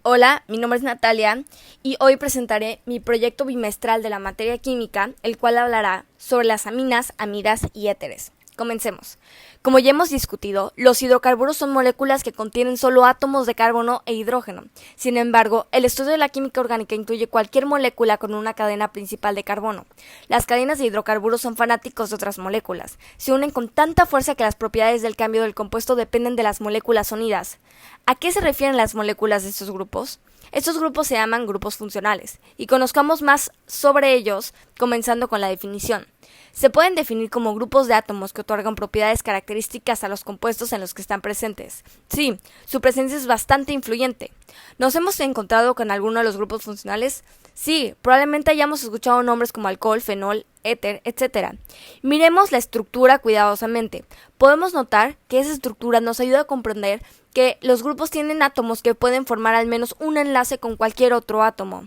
Hola, mi nombre es Natalia y hoy presentaré mi proyecto bimestral de la materia química, el cual hablará sobre las aminas, amidas y éteres. Comencemos. Como ya hemos discutido, los hidrocarburos son moléculas que contienen solo átomos de carbono e hidrógeno. Sin embargo, el estudio de la química orgánica incluye cualquier molécula con una cadena principal de carbono. Las cadenas de hidrocarburos son fanáticos de otras moléculas. Se unen con tanta fuerza que las propiedades del cambio del compuesto dependen de las moléculas unidas. ¿A qué se refieren las moléculas de estos grupos? Estos grupos se llaman grupos funcionales, y conozcamos más sobre ellos comenzando con la definición. Se pueden definir como grupos de átomos que otorgan propiedades características a los compuestos en los que están presentes. Sí, su presencia es bastante influyente. ¿Nos hemos encontrado con alguno de los grupos funcionales? Sí, probablemente hayamos escuchado nombres como alcohol, fenol, éter, etc. Miremos la estructura cuidadosamente. Podemos notar que esa estructura nos ayuda a comprender que los grupos tienen átomos que pueden formar al menos un enlace con cualquier otro átomo.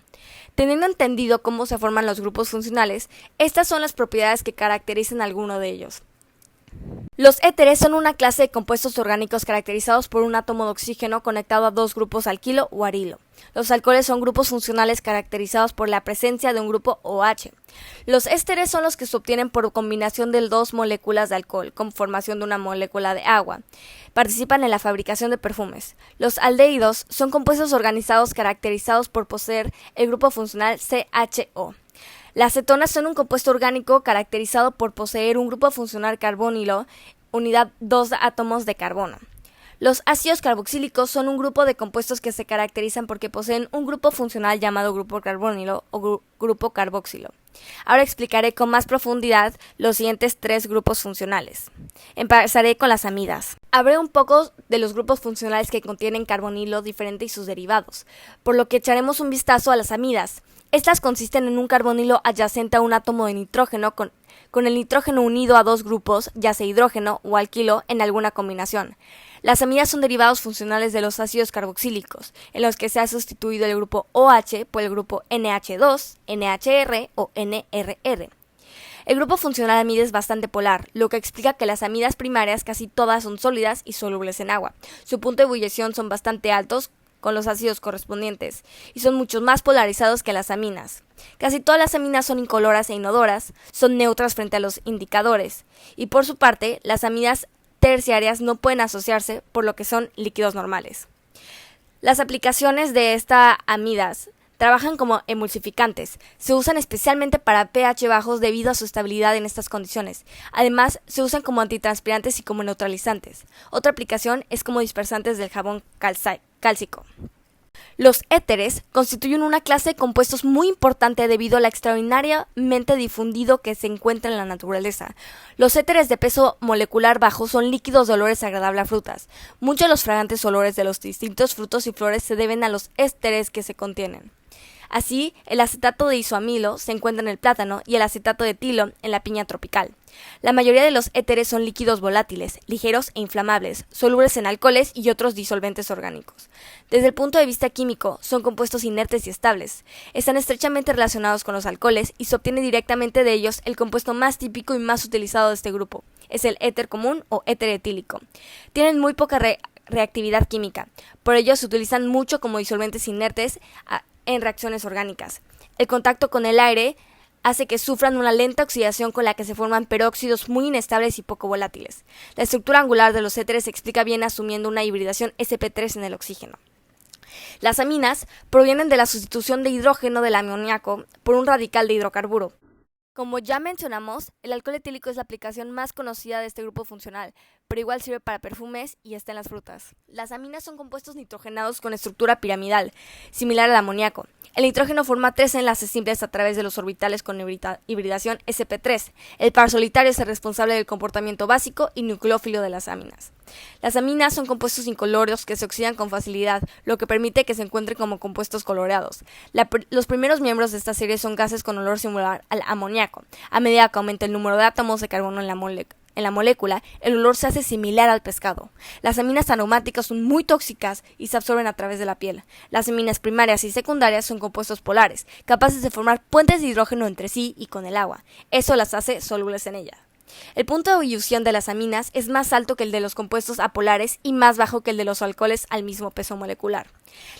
Teniendo entendido cómo se forman los grupos funcionales, estas son las propiedades que caracterizan a alguno de ellos. Los éteres son una clase de compuestos orgánicos caracterizados por un átomo de oxígeno conectado a dos grupos alquilo o arilo. Los alcoholes son grupos funcionales caracterizados por la presencia de un grupo OH. Los ésteres son los que se obtienen por combinación de dos moléculas de alcohol con formación de una molécula de agua. Participan en la fabricación de perfumes. Los aldehídos son compuestos organizados caracterizados por poseer el grupo funcional CHO. Las cetonas son un compuesto orgánico caracterizado por poseer un grupo funcional carbonilo, unidad 2 átomos de carbono. Los ácidos carboxílicos son un grupo de compuestos que se caracterizan porque poseen un grupo funcional llamado grupo carbonilo o grupo carboxilo. Ahora explicaré con más profundidad los siguientes tres grupos funcionales. Empezaré con las amidas. Hablaré un poco de los grupos funcionales que contienen carbonilo diferente y sus derivados, por lo que echaremos un vistazo a las amidas. Estas consisten en un carbonilo adyacente a un átomo de nitrógeno con el nitrógeno unido a dos grupos, ya sea hidrógeno o alquilo, en alguna combinación. Las amidas son derivados funcionales de los ácidos carboxílicos, en los que se ha sustituido el grupo OH por el grupo NH2, NHR o NRR. El grupo funcional amida es bastante polar, lo que explica que las amidas primarias casi todas son sólidas y solubles en agua. Su punto de ebullición son bastante altos con los ácidos correspondientes, y son mucho más polarizados que las aminas. Casi todas las aminas son incoloras e inodoras, son neutras frente a los indicadores, y por su parte, las aminas terciarias no pueden asociarse, por lo que son líquidos normales. Las aplicaciones de estas amidas trabajan como emulsificantes. Se usan especialmente para pH bajos debido a su estabilidad en estas condiciones. Además, se usan como antitranspirantes y como neutralizantes. Otra aplicación es como dispersantes del jabón cálcico. Los éteres constituyen una clase de compuestos muy importante debido a la extraordinariamente difundido que se encuentra en la naturaleza. Los éteres de peso molecular bajo son líquidos de olores agradables a frutas. Muchos de los fragantes olores de los distintos frutos y flores se deben a los ésteres que se contienen. Así, el acetato de isoamilo se encuentra en el plátano y el acetato de etilo en la piña tropical. La mayoría de los éteres son líquidos volátiles, ligeros e inflamables, solubles en alcoholes y otros disolventes orgánicos. Desde el punto de vista químico, son compuestos inertes y estables. Están estrechamente relacionados con los alcoholes y se obtiene directamente de ellos el compuesto más típico y más utilizado de este grupo. Es el éter común o éter etílico. Tienen muy poca reactividad química, por ello se utilizan mucho como disolventes inertes en reacciones orgánicas. El contacto con el aire hace que sufran una lenta oxidación con la que se forman peróxidos muy inestables y poco volátiles. La estructura angular de los éteres se explica bien asumiendo una hibridación sp3 en el oxígeno. Las aminas provienen de la sustitución de hidrógeno del amoníaco por un radical de hidrocarburo. Como ya mencionamos, el alcohol etílico es la aplicación más conocida de este grupo funcional, pero igual sirve para perfumes y está en las frutas. Las aminas son compuestos nitrogenados con estructura piramidal, similar al amoníaco. El nitrógeno forma tres enlaces simples a través de los orbitales con hibridación sp3. El par solitario es el responsable del comportamiento básico y nucleófilo de las aminas. Las aminas son compuestos incoloros que se oxidan con facilidad, lo que permite que se encuentren como compuestos coloreados. Los primeros miembros de esta serie son gases con olor similar al amoníaco. A medida que aumenta el número de átomos de carbono en la molécula, el olor se hace similar al pescado. Las aminas aromáticas son muy tóxicas y se absorben a través de la piel. Las aminas primarias y secundarias son compuestos polares, capaces de formar puentes de hidrógeno entre sí y con el agua. Eso las hace solubles en ella. El punto de ebullición de las aminas es más alto que el de los compuestos apolares y más bajo que el de los alcoholes al mismo peso molecular.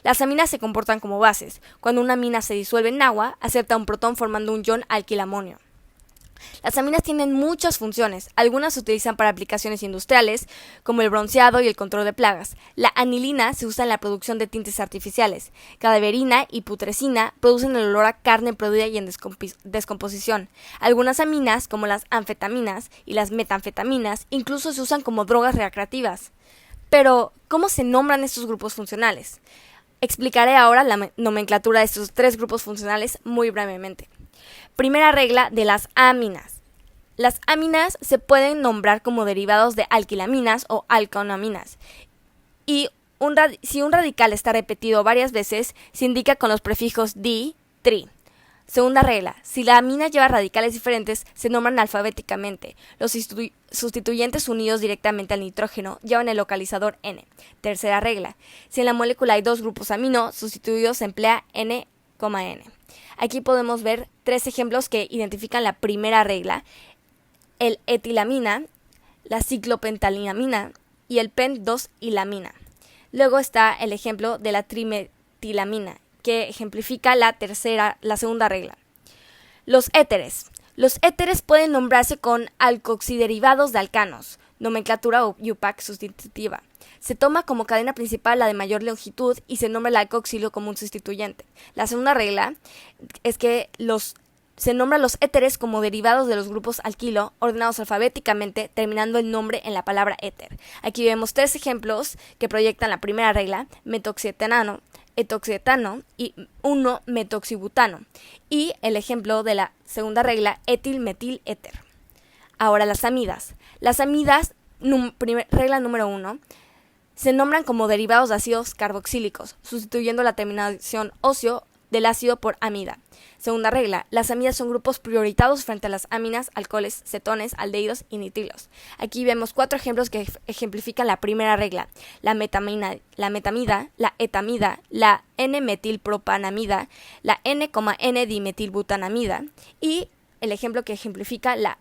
Las aminas se comportan como bases. Cuando una amina se disuelve en agua, acepta un protón formando un ion alquilamonio. Las aminas tienen muchas funciones. Algunas se utilizan para aplicaciones industriales, como el bronceado y el control de plagas. La anilina se usa en la producción de tintes artificiales. Cadaverina y putrescina producen el olor a carne podrida y en descomposición. Algunas aminas, como las anfetaminas y las metanfetaminas, incluso se usan como drogas recreativas. Pero, ¿cómo se nombran estos grupos funcionales? Explicaré ahora la nomenclatura de estos 3 grupos funcionales muy brevemente. Primera regla de las aminas. Las aminas se pueden nombrar como derivados de alquilaminas o alcohol-aminas. Y si un radical está repetido varias veces, se indica con los prefijos di, tri. Segunda regla. Si la amina lleva radicales diferentes, se nombran alfabéticamente. Los sustituyentes unidos directamente al nitrógeno llevan el localizador N. Tercera regla. Si en la molécula hay 2 grupos amino, sustituidos se emplea N, N. Aquí podemos ver 3 ejemplos que identifican la primera regla: el etilamina, la ciclopentalinamina y el pen-2-ilamina. Luego está el ejemplo de la trimetilamina, que ejemplifica la segunda regla. Los éteres. Los éteres pueden nombrarse con alcoxiderivados de alcanos, nomenclatura UPAC sustitutiva. Se toma como cadena principal la de mayor longitud y se nombra el alcoxilo como un sustituyente. La segunda regla es que se nombran los éteres como derivados de los grupos alquilo, ordenados alfabéticamente, terminando el nombre en la palabra éter. Aquí vemos 3 ejemplos que proyectan la primera regla: metoxietano, etoxietano y 1-metoxibutano. Y el ejemplo de la segunda regla: etil-metil-éter. Ahora las amidas. Las amidas, regla número 1, se nombran como derivados de ácidos carboxílicos, sustituyendo la terminación óseo del ácido por amida. Segunda regla, las amidas son grupos prioritados frente a las aminas, alcoholes, cetones, aldehídos y nitrilos. Aquí vemos 4 ejemplos que ejemplifican la primera regla: la metamida, la etamida, la N-metilpropanamida, la N-N-dimetilbutanamida y el ejemplo que ejemplifica la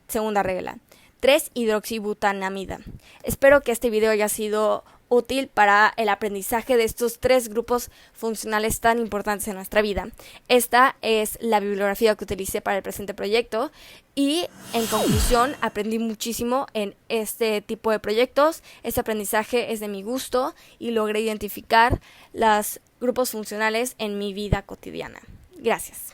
segunda regla: 3-hidroxibutanamida. Espero que este video haya sido útil para el aprendizaje de estos 3 grupos funcionales tan importantes en nuestra vida. Esta es la bibliografía que utilicé para el presente proyecto y, en conclusión, aprendí muchísimo en este tipo de proyectos. Este aprendizaje es de mi gusto y logré identificar los grupos funcionales en mi vida cotidiana. Gracias.